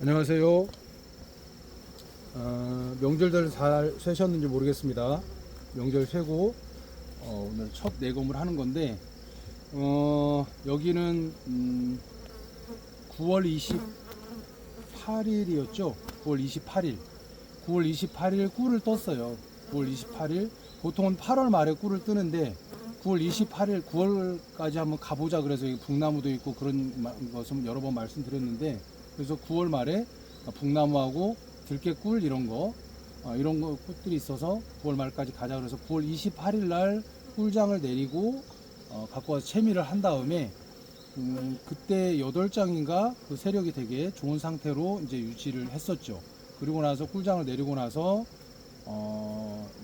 안녕하세요. 명절들 잘 쇠셨는지 모르겠습니다. 명절 쇠고 오늘 첫 내검을 하는 건데 여기는 9월 28일이었죠. 9월 28일 9월 28일 꿀을 떴어요. 9월 28일 보통은 8월 말에 꿀을 뜨는데 9월 28일 9월까지 한번 가보자 그래서 여기 북나무도 있고 그런 것은 여러 번 말씀드렸는데, 그래서 9월 말에 북나무하고 들깨꿀 이런 거 꽃들이 있어서 9월 말까지 가자 그래서 9월 28일 날 꿀장을 내리고 갖고 와서 채미를 한 다음에 그때 8장인가 그 세력이 되게 좋은 상태로 이제 유지를 했었죠. 그리고 나서 꿀장을 내리고 나서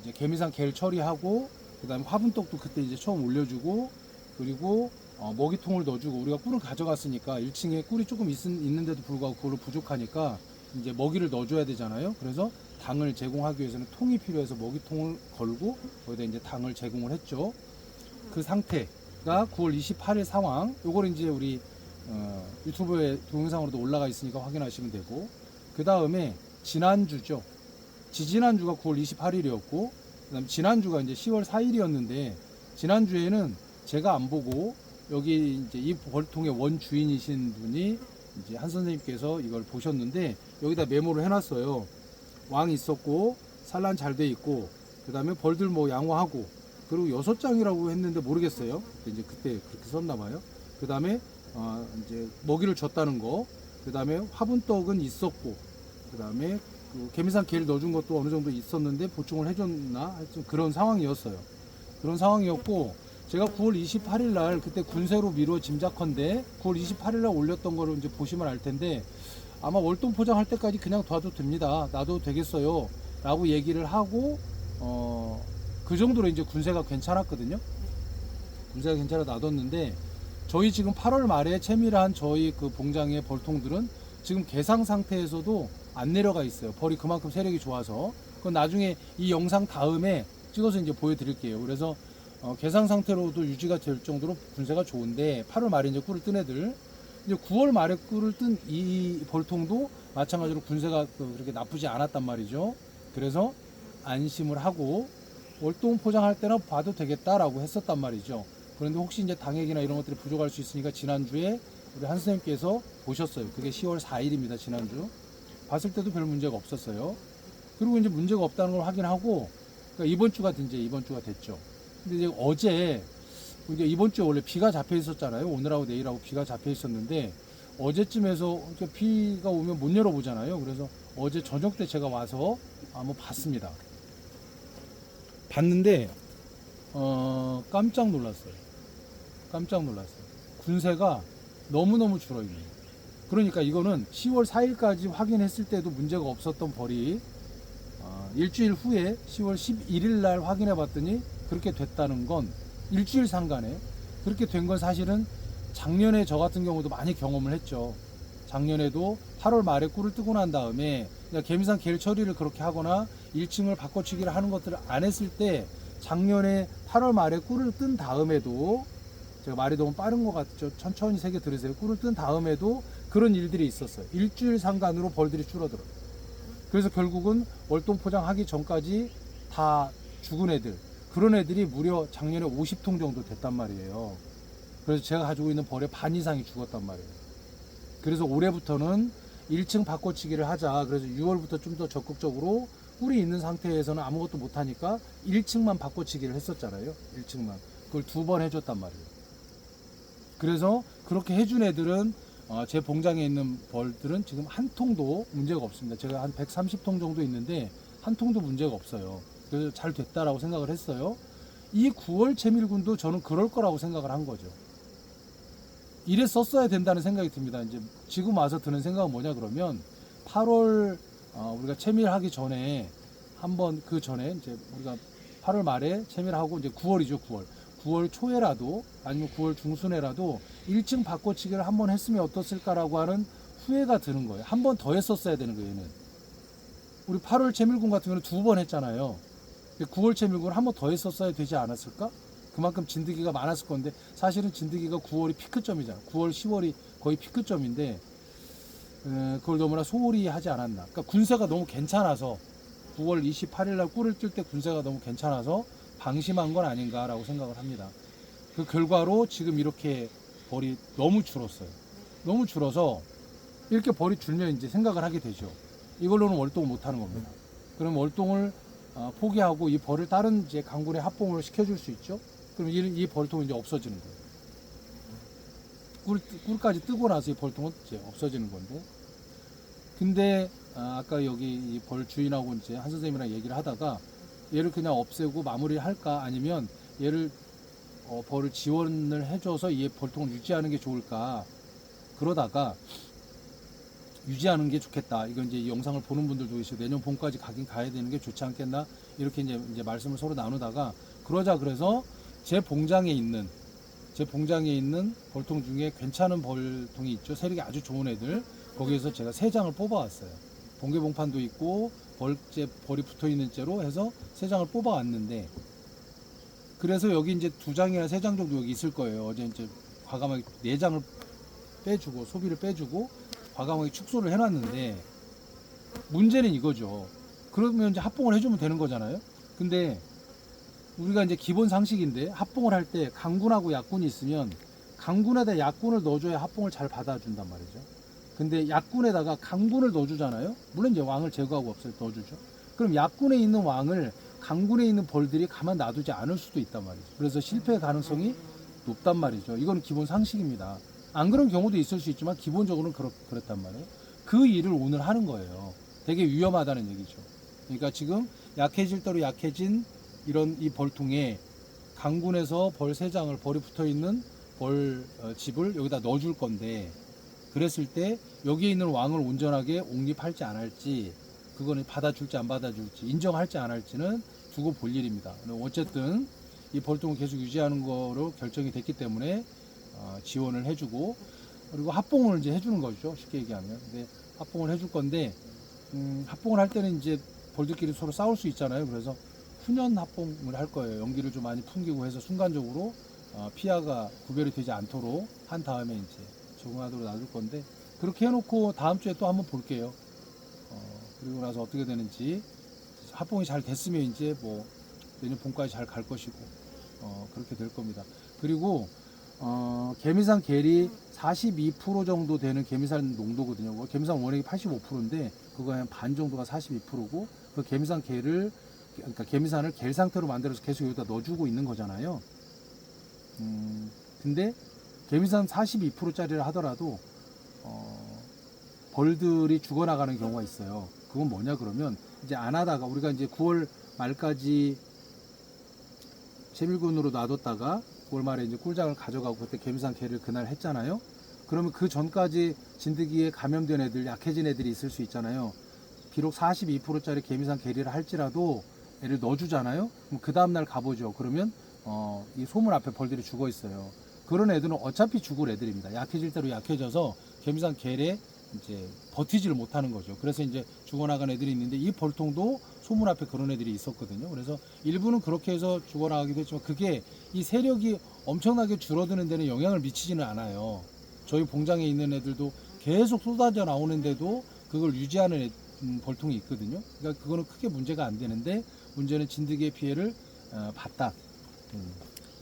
이제 개미산 개를 처리하고 그 다음에 화분떡도 그때 이제 처음 올려주고, 그리고 먹이통을 넣어주고, 우리가 꿀을 가져갔으니까 1층에 꿀이 조금 있는데도 불구하고 그걸로 부족하니까 이제 먹이를 넣어줘야 되잖아요. 그래서 당을 제공하기 위해서는 통이 필요해서 먹이통을 걸고 거기다 이제 당을 제공을 했죠. 그 상태가 9월 28일 상황. 요걸 이제 우리 유튜브에 동영상으로도 올라가 있으니까 확인하시면 되고, 그 다음에 지난주죠. 지난주가 9월 28일이었고, 그 다음 지난주가 이제 10월 4일이었는데, 지난주에는 제가 안 보고 여기 이제 이 벌통의 원 주인이신 분이 이제 한 선생님께서 이걸 보셨는데 여기다 메모를 해놨어요. 왕 있었고 산란 잘 돼 있고 그 다음에 벌들 뭐 양호하고, 그리고 6장이라고 했는데 모르겠어요. 이제 그때 그렇게 썼나 봐요. 그 다음에 이제 먹이를 줬다는 거, 그 다음에 화분떡은 있었고, 그 다음에 그 개미산 개를 넣어준 것도 어느 정도 있었는데 보충을 해줬나 하여튼 그런 상황이었어요. 그런 상황이었고, 제가 9월 28일 날 그때 군세로 미뤄 짐작컨대 9월 28일 날 올렸던 거를 이제 보시면 알 텐데, 아마 월동 포장할 때까지 그냥 둬도 됩니다. 놔도 되겠어요. 라고 얘기를 하고 그 정도로 이제 군세가 괜찮았거든요. 군세가 괜찮아 놔뒀는데, 저희 지금 8월 말에 채밀한 저희 그 봉장의 벌통들은 지금 개상 상태에서도 안 내려가 있어요. 벌이 그만큼 세력이 좋아서. 그건 나중에 이 영상 다음에 찍어서 이제 보여드릴게요. 그래서 개상 상태로도 유지가 될 정도로 군세가 좋은데, 8월 말에 이제 꿀을 뜬 애들, 이제 9월 말에 꿀을 뜬 이 벌통도 마찬가지로 군세가 그렇게 나쁘지 않았단 말이죠. 그래서 안심을 하고 월동 포장할 때나 봐도 되겠다라고 했었단 말이죠. 그런데 혹시 이제 당액이나 이런 것들이 부족할 수 있으니까 지난주에 우리 한 선생님께서 보셨어요. 그게 10월 4일입니다. 지난주 봤을 때도 별 문제가 없었어요. 그리고 이제 문제가 없다는 걸 확인하고, 그러니까 이번 주가 됐죠. 근데 이제 어제, 이제 이번 주에 원래 비가 잡혀 있었잖아요. 오늘하고 내일하고 비가 잡혀 있었는데, 어제쯤에서 비가 오면 못 열어보잖아요. 그래서 어제 저녁 때 제가 와서 한번 봤습니다. 봤는데 깜짝 놀랐어요. 군세가 너무너무 줄어있네요. 그러니까 이거는 10월 4일까지 확인했을 때도 문제가 없었던 벌이 일주일 후에 10월 11일 날 확인해 봤더니 그렇게 됐다는 건, 일주일 상간에 그렇게 된 건 사실은 작년에 저 같은 경우도 많이 경험을 했죠. 작년에도 8월 말에 꿀을 뜨고 난 다음에 개미산 개를 처리를 그렇게 하거나 1층을 바꿔치기를 하는 것들을 안 했을 때, 작년에 8월 말에 꿀을 뜬 다음에도, 제가 말이 너무 빠른 것 같죠. 천천히 세게 들으세요. 꿀을 뜬 다음에도 그런 일들이 있었어요. 일주일 상간으로 벌들이 줄어들어요. 그래서 결국은 월동 포장하기 전까지 다 죽은 애들, 그런 애들이 무려 작년에 50통 정도 됐단 말이에요. 그래서 제가 가지고 있는 벌의 반 이상이 죽었단 말이에요. 그래서 올해부터는 1층 바꿔치기를 하자. 그래서 6월부터 좀 더 적극적으로, 꿀이 있는 상태에서는 아무것도 못하니까 1층만 바꿔치기를 했었잖아요. 1층만. 그걸 2번 해줬단 말이에요. 그래서 그렇게 해준 애들은 제 봉장에 있는 벌들은 지금 한 통도 문제가 없습니다. 제가 한 130통 정도 있는데 한 통도 문제가 없어요. 그래서 잘 됐다라고 생각을 했어요. 이 9월 채밀군도 저는 그럴 거라고 생각을 한 거죠. 이래 썼어야 된다는 생각이 듭니다. 이제 지금 와서 드는 생각은 뭐냐 그러면, 8월 우리가 채밀하기 전에 한번, 그 전에 이제 우리가 8월 말에 채밀하고 이제 9월이죠. 9월 초에라도 아니면 9월 중순에라도 1층 바꿔치기를 한번 했으면 어떻을까라고 하는 후회가 드는 거예요. 한 번 더 했었어야 되는 거예요. 얘는. 우리 8월 채밀군 같은 경우는 2번 했잖아요. 9월 채밀군을 한 번 더 했었어야 되지 않았을까? 그만큼 진드기가 많았을 건데, 사실은 진드기가 9월이 피크점이잖아. 9월, 10월이 거의 피크점인데, 그걸 너무나 소홀히 하지 않았나. 그러니까 군세가 너무 괜찮아서 9월 28일 날 꿀을 뜰 때 군세가 너무 괜찮아서 방심한 건 아닌가라고 생각을 합니다. 그 결과로 지금 이렇게 벌이 너무 줄었어요. 너무 줄어서 이렇게 벌이 줄면 이제 생각을 하게 되죠. 이걸로는 월동을 못 하는 겁니다. 그럼 월동을 포기하고 이 벌을 다른 이제 강군에 합봉을 시켜줄 수 있죠. 그럼 이 벌통은 이제 없어지는 거예요. 꿀까지 뜨고 나서 이 벌통은 이제 없어지는 건데. 근데 아까 여기 이 벌 주인하고 이제 한 선생님이랑 얘기를 하다가 얘를 그냥 없애고 마무리를 할까 아니면 얘를 벌을 지원을 해줘서 이 벌통을 유지하는 게 좋을까 그러다가 유지하는 게 좋겠다. 이건 이제 이 영상을 보는 분들도 계시고 내년 봄까지 가긴 가야 되는 게 좋지 않겠나 이렇게 이제 말씀을 서로 나누다가 그러자 그래서 제 봉장에 있는 벌통 중에 괜찮은 벌통이 있죠. 세력이 아주 좋은 애들 거기에서 제가 3장을 뽑아왔어요. 번개봉판도 있고 벌이 붙어있는 채로 해서 3장을 뽑아왔는데 그래서 여기 이제 2장이나 3장 정도 여기 있을 거예요. 어제 이제 과감하게 4장을 빼주고 소비를 빼주고 과감하게 축소를 해놨는데 문제는 이거죠. 그러면 이제 합봉을 해주면 되는 거잖아요. 근데 우리가 이제 기본 상식인데 합봉을 할 때 강군하고 약군이 있으면 강군에다 약군을 넣어줘야 합봉을 잘 받아준단 말이죠. 근데 약군에다가 강군을 넣어주잖아요. 물론 이제 왕을 제거하고 넣어주죠. 그럼 약군에 있는 왕을 강군에 있는 벌들이 가만 놔두지 않을 수도 있단 말이죠. 그래서 실패 가능성이 높단 말이죠. 이건 기본 상식입니다. 안 그런 경우도 있을 수 있지만 기본적으로는 그렇단 말이에요. 그 일을 오늘 하는 거예요. 되게 위험하다는 얘기죠. 그러니까 지금 약해질 대로 약해진 이 벌통에 강군에서 벌 3장을 벌이 붙어있는 집을 여기다 넣어줄 건데 그랬을 때 여기에 있는 왕을 온전하게 옹립할지 안 할지 그거는 받아줄지 안 받아줄지 인정할지 안 할지는 두고 볼 일입니다. 어쨌든 이 벌통을 계속 유지하는 거로 결정이 됐기 때문에 지원을 해주고 그리고 합봉을 이제 해주는 거죠. 쉽게 얘기하면. 근데 합봉을 해줄 건데 합봉을 할 때는 이제 벌들끼리 서로 싸울 수 있잖아요. 그래서 훈연 합봉을 할 거예요. 연기를 좀 많이 풍기고 해서 순간적으로 피하가 구별이 되지 않도록 한 다음에 이제 적응하도록 놔둘 건데 그렇게 해놓고 다음 주에 또 한번 볼게요. 그리고 나서 어떻게 되는지 합봉이 잘 됐으면 이제 뭐 내년 봄까지 잘 갈 것이고 그렇게 될 겁니다. 그리고 개미산 겔이 42% 정도 되는 개미산 농도거든요. 개미산 원액이 85%인데 그거 한 반 정도가 42%고 그 개미산 겔을 그러니까 개미산을 겔 상태로 만들어서 계속 여기다 넣어주고 있는 거잖아요. 근데 개미산 42%짜리를 하더라도 벌들이 죽어나가는 경우가 있어요. 그건 뭐냐 그러면 이제 안 하다가 우리가 이제 9월 말까지 채밀군으로 놔뒀다가 9월 말에 이제 꿀장을 가져가고 그때 개미산 개를 그날 했잖아요. 그러면 그 전까지 진드기에 감염된 애들, 약해진 애들이 있을 수 있잖아요. 비록 42%짜리 개미산 개리를 할지라도 애를 넣어주잖아요. 그럼 그 다음날 가보죠. 그러면 이 소문 앞에 벌들이 죽어 있어요. 그런 애들은 어차피 죽을 애들입니다. 약해질 대로 약해져서 개미산 개에 이제 버티지를 못하는 거죠. 그래서 이제 죽어나간 애들이 있는데 이 벌통도 소문 앞에 그런 애들이 있었거든요. 그래서 일부는 그렇게 해서 죽어나가기도 했지만 그게 이 세력이 엄청나게 줄어드는 데는 영향을 미치지는 않아요. 저희 봉장에 있는 애들도 계속 쏟아져 나오는데도 그걸 유지하는 벌통이 있거든요. 그러니까 그거는 크게 문제가 안 되는데 문제는 진드기의 피해를 봤다.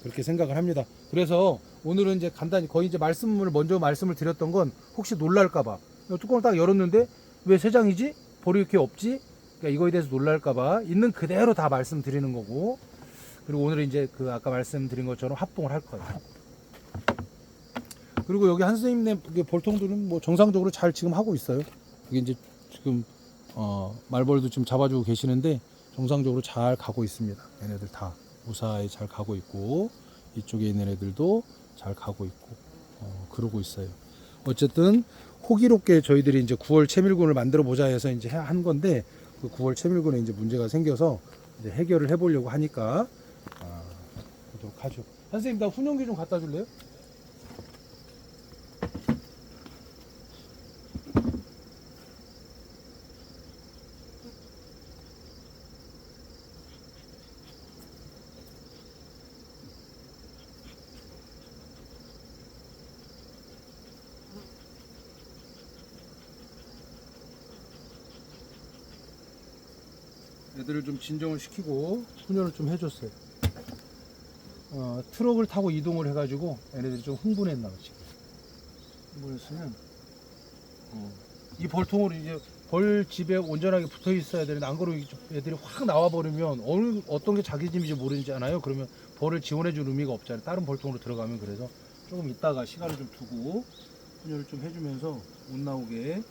그렇게 생각을 합니다. 그래서 오늘은 이제 간단히 거의 이제 말씀을 드렸던 건 혹시 놀랄까봐 뚜껑을 딱 열었는데 왜 3장이지? 벌이 이렇게 없지? 그러니까 이거에 대해서 놀랄까봐 있는 그대로 다 말씀드리는 거고 그리고 오늘은 이제 그 아까 말씀드린 것처럼 합봉을 할 거예요. 그리고 여기 한 선생님네 벌통들은 뭐 정상적으로 잘 지금 하고 있어요. 이게 이제 지금 말벌도 지금 잡아주고 계시는데 정상적으로 잘 가고 있습니다. 얘네들 다 무사히 잘 가고 있고 이쪽에 있는 애들도 잘 가고 있고 그러고 있어요. 어쨌든 호기롭게 저희들이 이제 9월 채밀군을 만들어 보자 해서 이제 한 건데 그 9월 채밀군에 이제 문제가 생겨서 이제 해결을 해보려고 하니까 보도록 하죠. 선생님 나 훈연기 좀 갖다 줄래요? 애들을 좀 진정을 시키고 훈련을 좀 해줬어요. 트럭을 타고 이동을 해가지고 얘네들이 좀 흥분했나 봐 지금. 흥분했으면 이 벌통으로 이제 벌 집에 온전하게 붙어 있어야 되는데 안 그러면 애들이 확 나와 버리면 어떤 게 자기 집인지 모르잖아요. 그러면 벌을 지원해 줄 의미가 없잖아요. 다른 벌통으로 들어가면. 그래서 조금 있다가 시간을 좀 두고 훈련을 좀 해주면서 못 나오게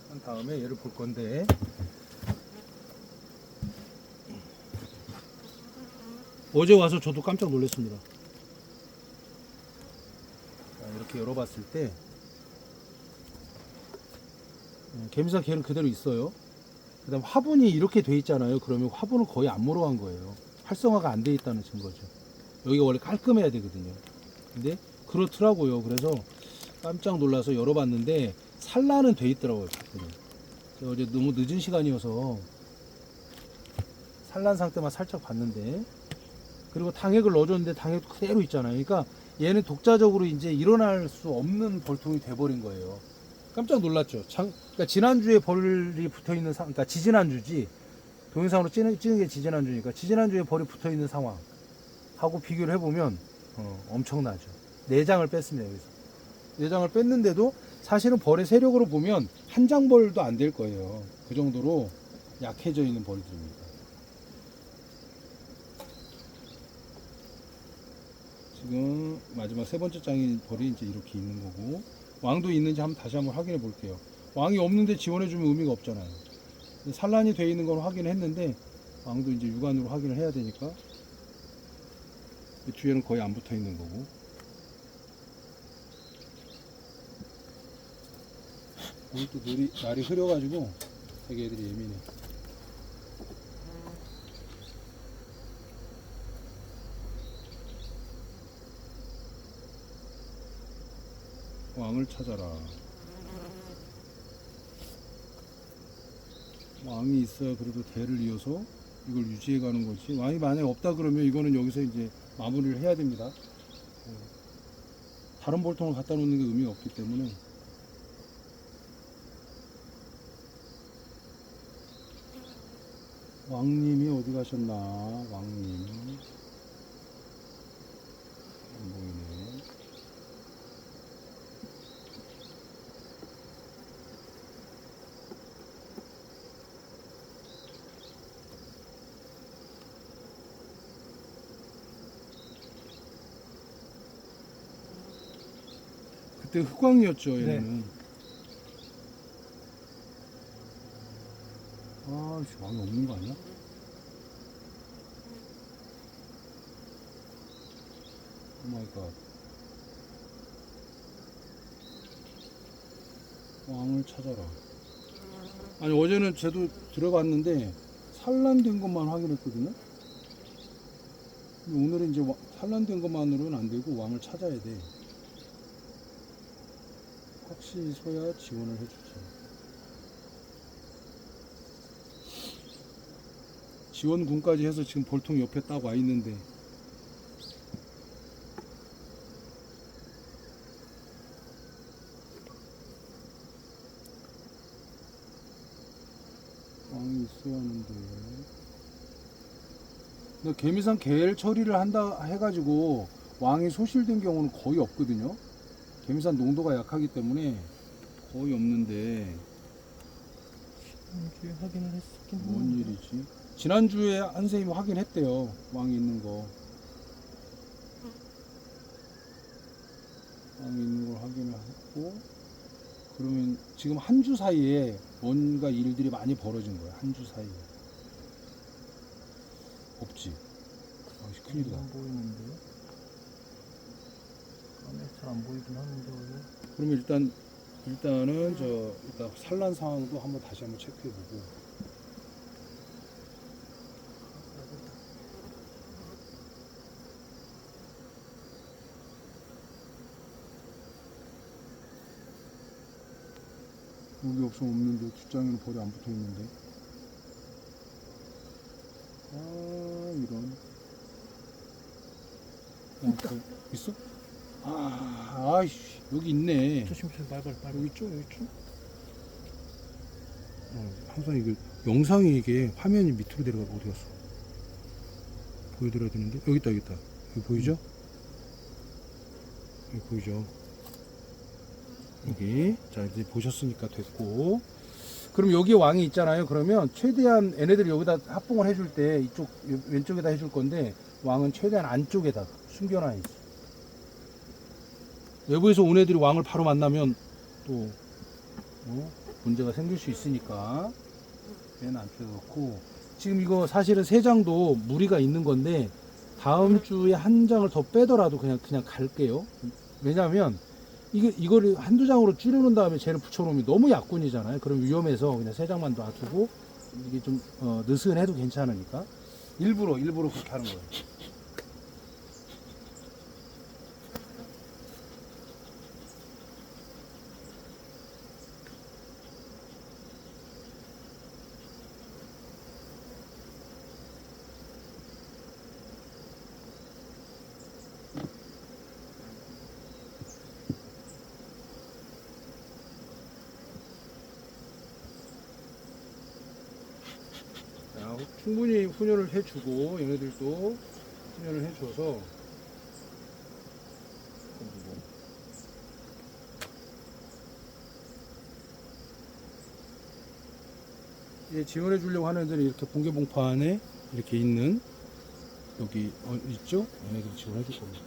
한 다음에 얘를 볼 건데, 어제 와서 저도 깜짝 놀랐습니다. 자, 이렇게 열어봤을 때 개미사 개는 그대로 있어요. 그 다음 화분이 이렇게 돼 있잖아요. 그러면 화분을 거의 안 몰아간 거예요. 활성화가 안 돼 있다는 증거죠. 여기가 원래 깔끔해야 되거든요. 근데 그렇더라고요. 그래서 깜짝 놀라서 열어봤는데 산란은 돼 있더라고요. 봤더니. 제가 어제 너무 늦은 시간이어서 산란 상태만 살짝 봤는데, 그리고 당액을 넣어줬는데 당액도 그대로 있잖아요. 그러니까 얘는 독자적으로 이제 일어날 수 없는 벌통이 돼버린 거예요. 깜짝 놀랐죠. 그러니까 지난주에 벌이 붙어 있는 그러니까 지지난주지, 동영상으로 찍는 게 지지난주니까 지지난주에 벌이 붙어 있는 상황하고 비교를 해보면 엄청나죠. 내장을 뺐습니다. 여기서 내장을 뺐는데도 사실은 벌의 세력으로 보면 한 장 벌도 안 될 거예요. 그 정도로 약해져 있는 벌들입니다. 지금 마지막 세 번째 장인 벌이 이제 이렇게 있는 거고, 왕도 있는지 다시 한번 확인해 볼게요. 왕이 없는데 지원해 주면 의미가 없잖아요. 산란이 되어 있는 건 확인했는데 왕도 이제 육안으로 확인을 해야 되니까 이 뒤에는 거의 안 붙어 있는 거고. 오늘 또 날이 흐려가지고 되게 애들이 예민해. 왕을 찾아라. 왕이 있어야 그래도 대를 이어서 이걸 유지해 가는 거지. 왕이 만약에 없다 그러면 이거는 여기서 이제 마무리를 해야 됩니다. 다른 볼통을 갖다 놓는 게 의미가 없기 때문에. 왕님이 어디 가셨나? 왕님 안 보이네. 그때 흑광이었죠, 얘는. 네. 아, 왕이 없는 거 아니야? 오 마이 갓. 왕을 찾아라. 아니, 어제는 쟤도 들어갔는데 산란된 것만 확인했거든요. 근데 오늘은 이제 산란된 것만으로는 안 되고 왕을 찾아야 돼. 확실히 서야 지원을 해주지. 지원군까지 해서 지금 볼통 옆에 딱 와 있는데 왕이 있어야 하는데. 근데 개미산 계열 처리를 한다 해가지고 왕이 소실된 경우는 거의 없거든요. 개미산 농도가 약하기 때문에 거의 없는데 지난주에 확인을 했었긴 뭔 했는데. 일이지? 지난주에 한 선생님이 확인했대요. 왕이 있는 거. 왕이 있는 걸 확인을 했고, 그러면 지금 한 주 사이에 뭔가 일들이 많이 벌어진 거야. 한 주 사이에. 없지. 아, 큰일이다. 안 보이는데. 까매서 잘 안 보이긴 하는데 원래. 그러면 일단은 일단 산란 상황도 다시 한번 체크해보고. 여기 없으면 없는데 뒷장에는 벌이 안 붙어 있는데. 아, 이런. 있다. 있어? 아이씨, 여기 있네. 조심조심 말벌. 여기 있죠, 여기 있죠. 항상 이게 영상이 이게 화면이 밑으로 내려가고 어디 갔어? 보여드려야 되는데 여기 있다 여기 있다. 여기 보이죠? 여기 보이죠? 여기 자 이제 보셨으니까 됐고, 그럼 여기 왕이 있잖아요. 그러면 최대한 얘네들이 여기다 합봉을 해줄 때 이쪽 왼쪽에다 해줄 건데 왕은 최대한 안쪽에다 숨겨놔 있어. 외부에서 온 애들이 왕을 바로 만나면 또 문제가 생길 수 있으니까 얘는 안쪽에 넣고, 지금 이거 사실은 세 장도 무리가 있는 건데 다음 주에 한 장을 더 빼더라도 그냥 갈게요. 왜냐하면 이거를 한두 장으로 줄여놓은 다음에 쟤는 붙여놓으면 너무 약군이잖아요. 그럼 위험해서 그냥 세 장만 놔두고 이게 좀 느슨해도 괜찮으니까 일부러 그렇게 하는 거예요. 자, 충분히 훈련을 해주고 얘네들도 훈련을 해줘서 지원해 주려고 하는 애들은 이렇게 번개봉판에 이렇게 있는 여기 있죠? 얘네들 지원해 줄 겁니다.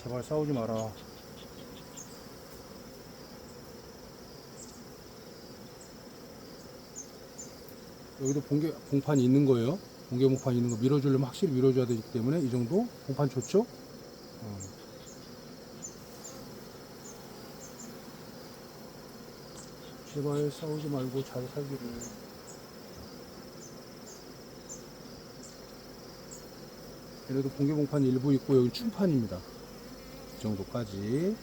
제발 싸우지 마라. 여기도 봉판이 있는 거예요. 번개봉판이 있는 거 밀어주려면 확실히 밀어줘야 되기 때문에 이 정도 봉판 좋죠? 제발 싸우지 말고 잘 살기를. 얘네도 번개봉판이 일부 있고 여기 충판입니다. 이 정도까지.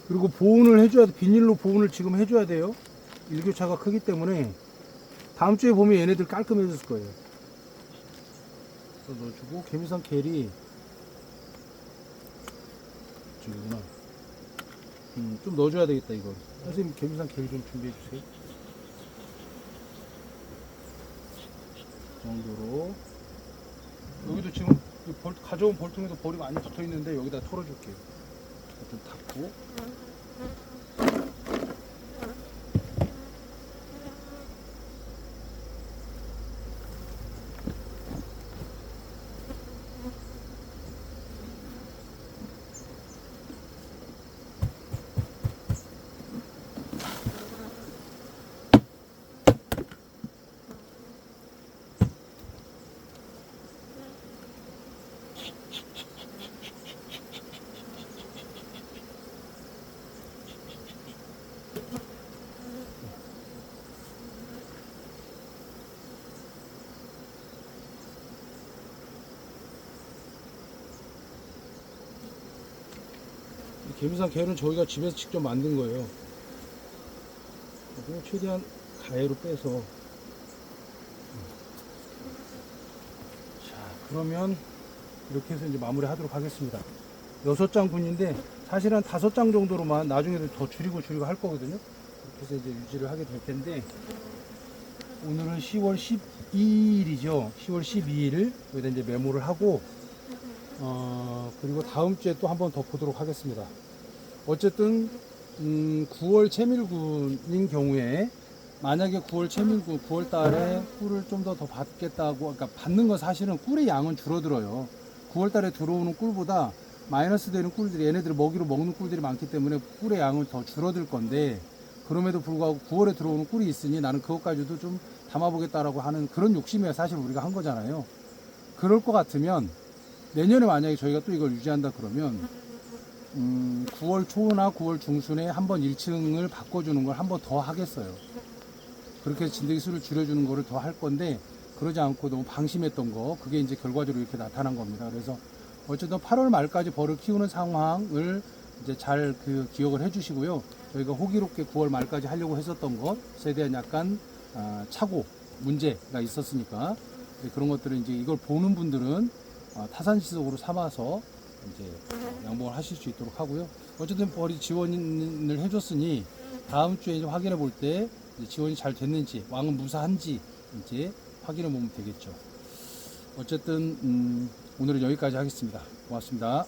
그리고 보온을 해줘야 돼. 비닐로 보온을 지금 해줘야 돼요. 일교차가 크기 때문에 다음 주에 보면 얘네들 깔끔해졌을 거예요. 또 넣어주고, 개미산 겔이 저기구나. 좀 넣어줘야 되겠다 이거. 선생님 개미산 겔 좀 준비해 주세요. 이 정도로. 여기도 지금 가져온 볼통에도 볼이 많이 붙어 있는데 여기다 털어줄게요. 좀 닫고. 개미산 겔은 저희가 집에서 직접 만든 거예요. 그리고 최대한 가해로 빼서. 자, 그러면 이렇게 해서 이제 마무리 하도록 하겠습니다. 6장 군인데 사실은 5장 정도로만 나중에는 더 줄이고 할 거거든요. 그렇게 해서 이제 유지를 하게 될 텐데, 오늘은 10월 12일이죠. 10월 12일 여기다 이제 메모를 하고, 그리고 다음 주에 또 한 번 더 보도록 하겠습니다. 어쨌든 9월 채밀군인 경우에, 만약에 9월 채밀군 9월 달에 꿀을 좀 더 받겠다고, 그러니까 받는 건 사실은 꿀의 양은 줄어들어요. 9월 달에 들어오는 꿀보다 마이너스 되는 꿀들이, 얘네들이 먹이로 먹는 꿀들이 많기 때문에 꿀의 양은 더 줄어들 건데, 그럼에도 불구하고 9월에 들어오는 꿀이 있으니 나는 그것까지도 좀 담아보겠다라고 하는 그런 욕심이야 사실 우리가 한 거잖아요. 그럴 것 같으면 내년에 만약에 저희가 또 이걸 유지한다 그러면 9월 초나 9월 중순에 한번 1층을 바꿔주는 걸 한 번 더 하겠어요. 그렇게 해서 진드기 수를 줄여주는 거를 더 할 건데, 그러지 않고 너무 방심했던 거, 그게 이제 결과적으로 이렇게 나타난 겁니다. 그래서 어쨌든 8월 말까지 벌을 키우는 상황을 이제 잘 기억을 해 주시고요. 저희가 호기롭게 9월 말까지 하려고 했었던 것에 대한 약간 착오 문제가 있었으니까 이제 그런 것들을 이제 이걸 보는 분들은 타산지석으로 삼아서 이제 양봉을 하실 수 있도록 하고요. 어쨌든 벌이 지원을 해줬으니 다음 주에 이제 확인해 볼 때 지원이 잘 됐는지 왕은 무사한지 이제 확인해 보면 되겠죠. 어쨌든 오늘은 여기까지 하겠습니다. 고맙습니다.